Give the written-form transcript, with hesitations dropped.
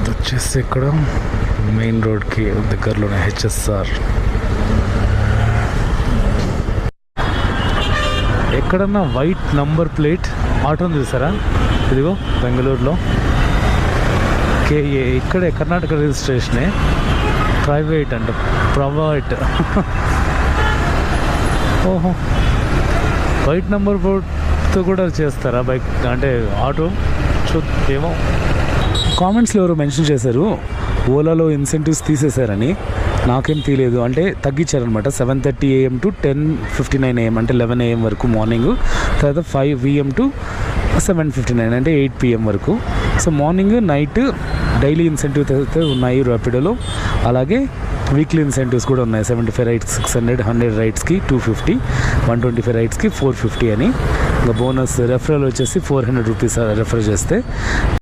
వచ్చేసి ఇక్కడ మెయిన్ రోడ్కి దగ్గరలోనే హెచ్ఎస్ఆర్. ఎక్కడన్నా వైట్ నంబర్ ప్లేట్ ఆటోని చూసారా? ఇదిగో బెంగళూరులో కేఏ, ఇక్కడే కర్ణాటక రిజిస్ట్రేషనే, ప్రైవేట్ అంట, ప్రైవేట్. ఓహో, వైట్ నెంబర్ బోర్డ్తో కూడా చేస్తారా బైక్ అంటే ఆటో? ఏమో. కామెంట్స్లో ఎవరో మెన్షన్ చేశారు ఓలాలో ఇన్సెంటివ్స్ తీసేశారని. నాకేం తెలియదు, అంటే తగ్గించారనమాట. 7:30 AM to 10:59 AM, అంటే 11 AM వరకు మార్నింగ్, తర్వాత 5 PM to 7:59 అంటే 8 PM వరకు. So morning night daily incentives అయితే ఉన్నాయి ర్యాపిడోలో. అలాగే వీక్లీ ఇన్సెంటివ్స్ కూడా ఉన్నాయి. 75 రైడ్స్ 600, 100 రైడ్స్కి 250, 125 రైడ్స్కి 450 అని. ఇంకా బోనస్ రెఫరల్ వచ్చేసి 400 రూపీస్ రెఫర్ చేస్తే.